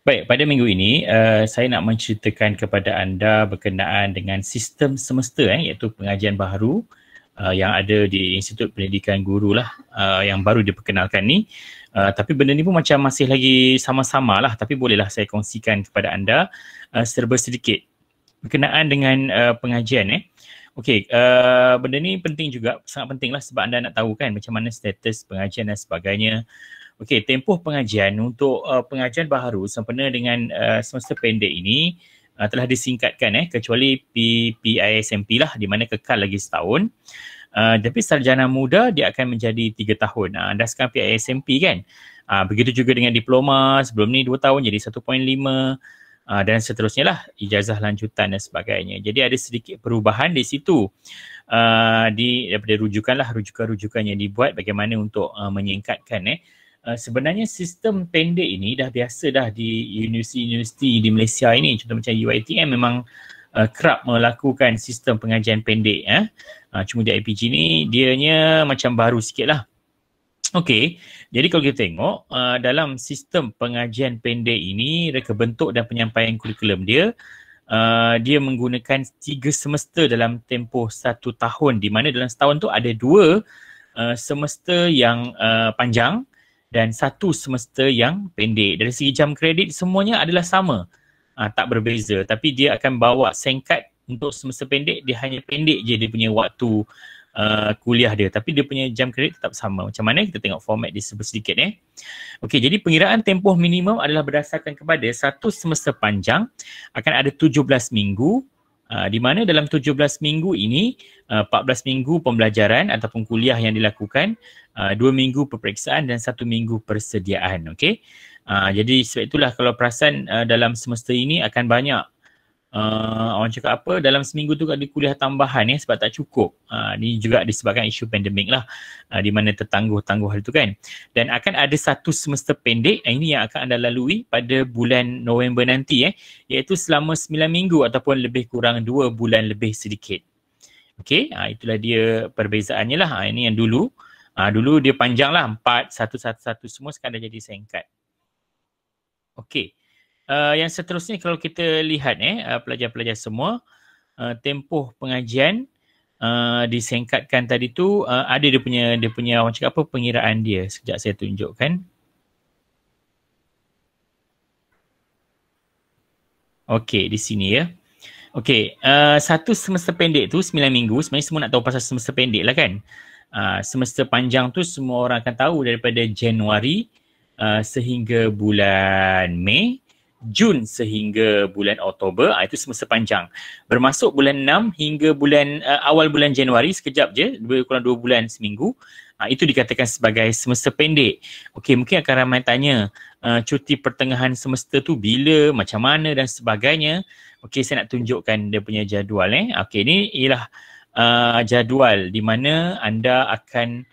Baik, pada minggu ini saya nak menceritakan kepada anda berkenaan dengan sistem semesta iaitu pengajian baharu yang ada di Institut Pendidikan Guru lah yang baru diperkenalkan ni. Tapi benda ni pun macam masih lagi sama-sama lah, tapi bolehlah saya kongsikan kepada anda serba sedikit berkenaan dengan pengajian. Okey, benda ni penting juga, sangat penting lah sebab anda nak tahu kan macam mana status pengajian dan sebagainya. Okey, tempoh pengajian untuk pengajian baharu sempena dengan semester pendek ini telah disingkatkan kecuali PISMP lah di mana kekal lagi setahun. Tapi sarjana muda dia akan menjadi 3 tahun. Anda sekarang PISMP kan? Begitu juga dengan diploma, sebelum ni 2 tahun jadi 1.5 dan seterusnya lah, ijazah lanjutan dan sebagainya. Jadi ada sedikit perubahan di situ. Daripada rujukan-rujukan yang dibuat bagaimana untuk menyingkatkan sebenarnya sistem pendek ini dah biasa dah di universiti di Malaysia ini. Contoh macam UiTM memang kerap melakukan sistem pengajian pendek. Cuma di IPG ni dianya macam baru sikit lah. Okey, jadi kalau kita tengok dalam sistem pengajian pendek ini, reka bentuk dan penyampaian kurikulum dia, dia menggunakan 3 semester dalam tempoh 1 tahun, di mana dalam setahun tu ada 2 semester yang panjang dan 1 semester yang pendek. Dari segi jam kredit semuanya adalah sama, tak berbeza, tapi dia akan bawa singkat untuk semester pendek, dia hanya pendek je dia punya waktu kuliah dia, tapi dia punya jam kredit tetap sama. Macam mana? Kita tengok format dia sedikit. Okey, jadi pengiraan tempoh minimum adalah berdasarkan kepada 1 semester panjang akan ada 17 minggu, di mana dalam 17 minggu ini 14 minggu pembelajaran ataupun kuliah yang dilakukan, 2 minggu peperiksaan dan 1 minggu persediaan. Okey. Jadi sebab itulah kalau perasan dalam semester ini akan banyak orang cakap apa, dalam seminggu tu ada kuliah tambahan sebab tak cukup. Ni juga disebabkan isu pandemik lah, di mana tertangguh-tangguh hal tu kan. Dan akan ada 1 semester pendek, ini yang akan anda lalui pada bulan November nanti iaitu selama 9 minggu ataupun lebih kurang 2 bulan lebih sedikit. Okey, itulah dia perbezaannya lah. Ini yang dulu. Dulu dia panjang lah, 4, 1 semua, sekarang dah jadi singkat. Okey. Yang seterusnya kalau kita lihat pelajar-pelajar semua, tempoh pengajian disingkatkan tadi tu, ada dia punya orang cakap apa, pengiraan dia. Sekejap saya tunjukkan. Okey, di sini ya. Okey, 1 semester pendek tu 9 minggu, sebenarnya semua nak tahu pasal semester pendek lah kan. Semester panjang tu semua orang akan tahu daripada Januari sehingga bulan Mei, Jun sehingga bulan Oktober, itu semester panjang. Bermasuk bulan 6 hingga awal bulan Januari, sekejap je, kurang 2 bulan seminggu, itu dikatakan sebagai semester pendek. Okey, mungkin akan ramai tanya, cuti pertengahan semester tu bila, macam mana dan sebagainya. Okey, saya nak tunjukkan dia punya jadual. Okey, ni ialah jadual di mana anda akan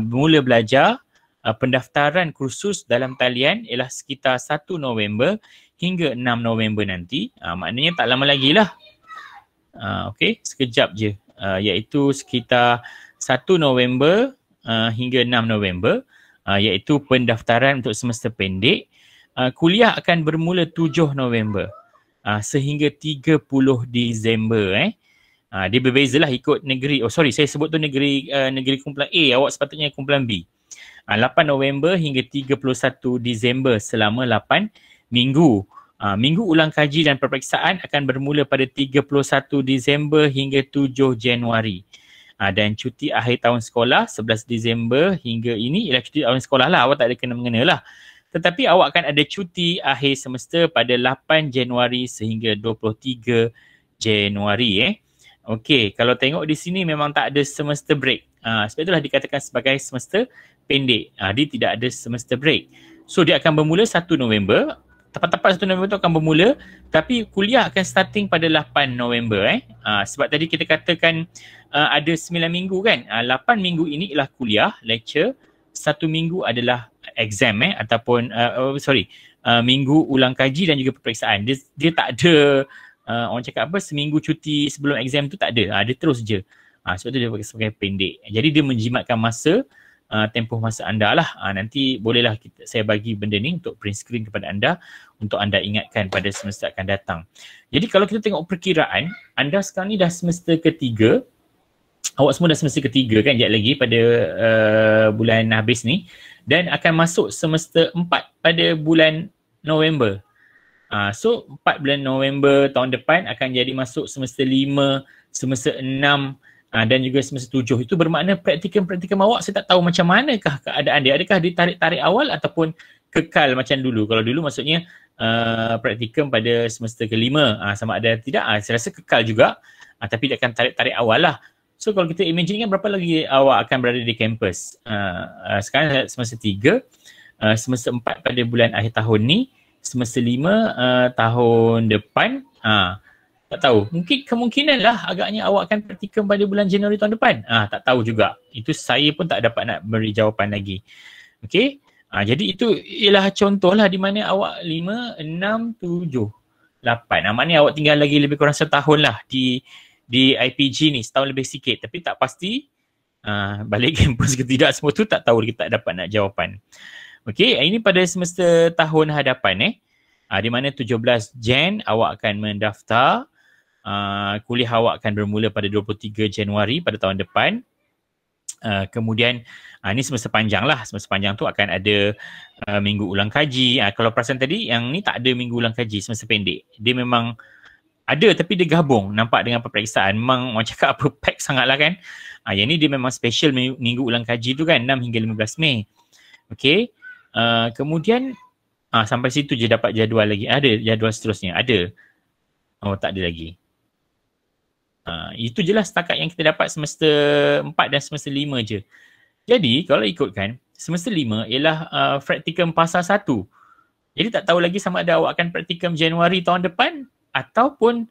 mula belajar. Pendaftaran kursus dalam talian ialah sekitar 1 November hingga 6 November nanti. Maknanya tak lama lagi lah. Okey, sekejap je. Iaitu sekitar 1 November hingga 6 November. Iaitu pendaftaran untuk semester pendek. Kuliah akan bermula 7 November sehingga 30 Disember. Dia berbezalah ikut negeri. Saya sebut tu negeri kumpulan A, awak sepatutnya kumpulan B. 8 November hingga 31 Disember selama 8 minggu. Minggu ulang kaji dan peperiksaan akan bermula pada 31 Disember hingga 7 Januari. Dan cuti akhir tahun sekolah 11 Disember hingga ini ialah cuti tahun sekolah lah, awak tak ada kena-mengena lah. Tetapi awak akan ada cuti akhir semester pada 8 Januari sehingga 23 Januari. Okey, kalau tengok di sini memang tak ada semester break. Sebab itulah dikatakan sebagai semester pendek. Dia tidak ada semester break. So dia akan bermula 1 November. Tepat-tepat 1 November tu akan bermula, tapi kuliah akan starting pada 8 November. Sebab tadi kita katakan ada 9 minggu kan. 8 minggu ini ialah kuliah, lecture. 1 minggu adalah exam ataupun minggu ulang kaji dan juga peperiksaan. Dia tak ada orang cakap apa, seminggu cuti sebelum exam tu tak ada. Dia terus je. Sebab tu dia pakai sebagai pendek. Jadi dia menjimatkan masa tempoh masa anda lah. Nanti bolehlah saya bagi benda ni untuk print screen kepada anda untuk anda ingatkan pada semester akan datang. Jadi kalau kita tengok perkiraan, anda sekarang ni dah semester ketiga, awak semua dah semester ketiga kan, sekejap lagi pada bulan habis ni, dan akan masuk semester 4 pada bulan November. So 4 bulan November tahun depan akan jadi masuk semester 5, semester 6 dan juga semester 7. Itu bermakna praktikum awak saya tak tahu macam manakah keadaan dia. Adakah ditarik-tarik awal ataupun kekal macam dulu. Kalau dulu maksudnya praktikum pada semester kelima, sama ada tidak, saya rasa kekal juga, tapi dia akan tarik-tarik awal lah. So kalau kita imagine kan berapa lagi awak akan berada di kampus. Sekarang semester 3, semester 4 pada bulan akhir tahun ni, semester 5 tahun depan, tak tahu. Mungkin kemungkinan lah agaknya awak akan praktikum pada bulan Januari tahun depan. Tak tahu juga. Itu saya pun tak dapat nak beri jawapan lagi. Okey. Jadi itu ialah contoh lah di mana awak 5, 6, 7, 8. Maknanya awak tinggal lagi lebih kurang setahun lah di IPG ni. Setahun lebih sikit. Tapi tak pasti balik kampus ke tidak semua tu tak tahu, kita tak dapat nak jawapan. Okey. Ini pada semester tahun hadapan di mana 17 Jan awak akan mendaftar. Kuliah awak akan bermula pada 23 Januari pada tahun depan. Kemudian ini semester panjang lah. Semester panjang tu akan ada minggu ulang kaji. Kalau perasan tadi yang ni tak ada minggu ulang kaji, semester pendek. Dia memang ada tapi dia gabung nampak dengan peperiksaan. Memang orang cakap apa pack sangat lah kan. Yang ni dia memang special minggu ulang kaji tu kan, 6 hingga 15 Mei. Okay. Kemudian sampai situ je dapat jadual lagi. Ada jadual seterusnya? Ada. Oh, tak ada lagi. Itu je lah setakat yang kita dapat semester 4 dan semester 5 je. Jadi kalau ikutkan, semester 5 ialah praktikum pasal 1. Jadi tak tahu lagi sama ada awak akan praktikum Januari tahun depan ataupun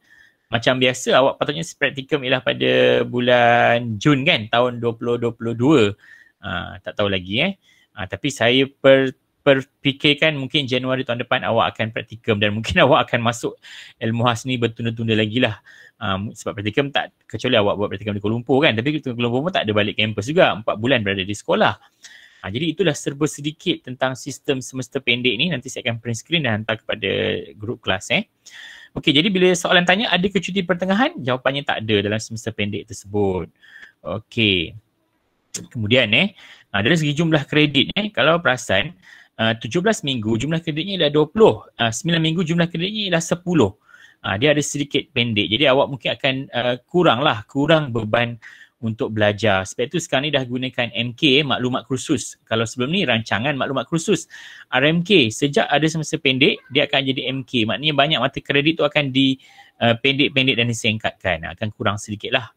macam biasa awak patutnya praktikum ialah pada bulan Jun kan, tahun 2022. Tak tahu lagi tapi saya perfikirkan mungkin Januari tahun depan awak akan praktikum dan mungkin awak akan masuk ilmu khas ni bertunda-tunda lagi lah. Sebab praktikum tak, kecuali awak buat praktikum di Kuala Lumpur kan, tapi di Kuala Lumpur pun tak ada balik kampus juga, 4 bulan berada di sekolah. Jadi itulah serba sedikit tentang sistem semester pendek ni. Nanti saya akan print screen dan hantar kepada grup kelas. Okey, jadi bila soalan tanya ada ke cuti pertengahan, jawapannya tak ada dalam semester pendek tersebut. Okey. Kemudian dari segi jumlah kredit kalau perasan 17 minggu jumlah kreditnya ialah 20, 9 minggu jumlah kreditnya ialah 10. Dia ada sedikit pendek. Jadi awak mungkin akan kurang beban untuk belajar. Sebab itu sekarang ni dah gunakan MK, maklumat kursus. Kalau sebelum ni rancangan maklumat kursus. RMK, sejak ada semester pendek, dia akan jadi MK. Maknanya banyak mata kredit tu akan pendek-pendek dan disingkatkan. Akan kurang sedikit lah.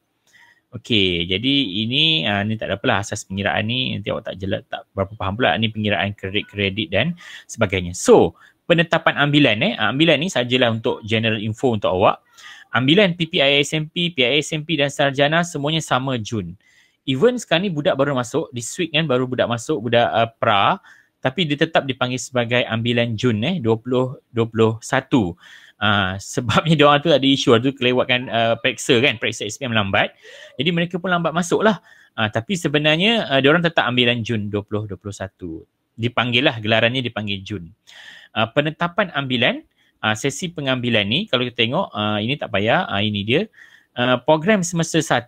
Okey, jadi ini tak ada apalah asas pengiraan ni. Nanti awak tak berapa faham pula ni pengiraan kredit dan sebagainya. So, penetapan ambilan ambilan ni sajalah untuk general info untuk awak. Ambilan PPISMP, PISMP dan sarjana semuanya sama Jun. Even sekarang ni budak baru masuk, this week kan baru budak masuk, budak pra, tapi dia tetap dipanggil sebagai ambilan Jun 2021. Sebabnya diorang tu ada isu tu kelewatkan periksa SPM lambat. Jadi mereka pun lambat masuk lah. Tapi sebenarnya diorang tetap ambilan Jun 2021. Dipanggil lah, gelarannya dipanggil Jun. Penetapan ambilan, sesi pengambilan ni kalau kita tengok ini tak payah, ini dia. Program semester 1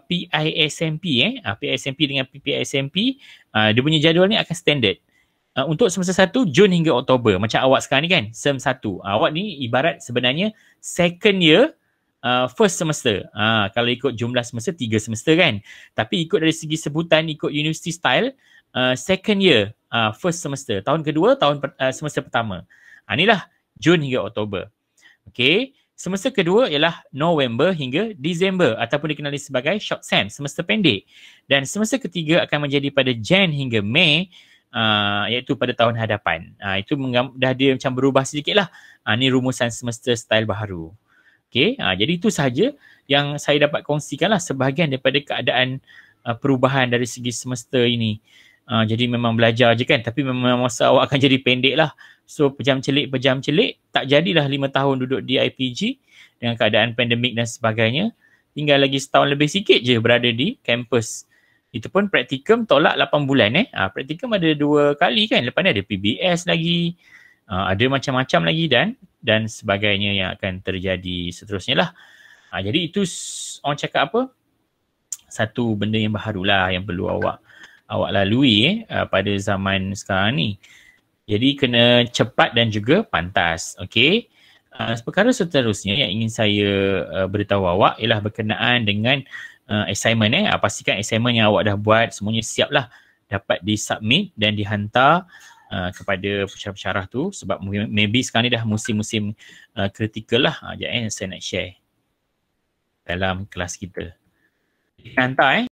PISMP PISMP dengan PPISMP, dia punya jadual ni akan standard. Untuk semester 1 Jun hingga Oktober. Macam awak sekarang ni kan, SEM 1. Awak ni ibarat sebenarnya second year first semester. Kalau ikut jumlah semester 3 semester kan. Tapi ikut dari segi sebutan, ikut university style, second year first semester. Tahun kedua, semester pertama. Inilah Jun hingga Oktober. Okey. Semester kedua ialah November hingga Disember ataupun dikenali sebagai short sem, semester pendek. Dan semester ketiga akan menjadi pada Jan hingga Mei, iaitu pada tahun hadapan. Itu dah dia macam berubah sedikit lah. Ni rumusan semester style baru. Okay, jadi itu sahaja yang saya dapat kongsikan lah sebahagian daripada keadaan perubahan dari segi semester ini. Jadi memang belajar je kan, tapi memang masa awak akan jadi pendek lah. So pejam celik, tak jadilah 5 tahun duduk di IPG dengan keadaan pandemik dan sebagainya. Tinggal lagi setahun lebih sikit je berada di kampus. Itu pun praktikum tolak 8 bulan Praktikum ada 2 kali kan. Lepas ni ada PBS lagi. Ada macam-macam lagi dan sebagainya yang akan terjadi seterusnya lah. Jadi itu orang cakap apa? Satu benda yang baharulah yang perlu awak lalui pada zaman sekarang ni. Jadi kena cepat dan juga pantas. Okey. Perkara seterusnya yang ingin saya beritahu awak ialah berkenaan dengan assignment pastikan assignment yang awak dah buat semuanya siap lah dapat disubmit dan dihantar kepada pensyarah-pensyarah tu sebab maybe sekarang ni dah musim-musim kritikal lah. Sekejap saya nak share dalam kelas kita. Hantar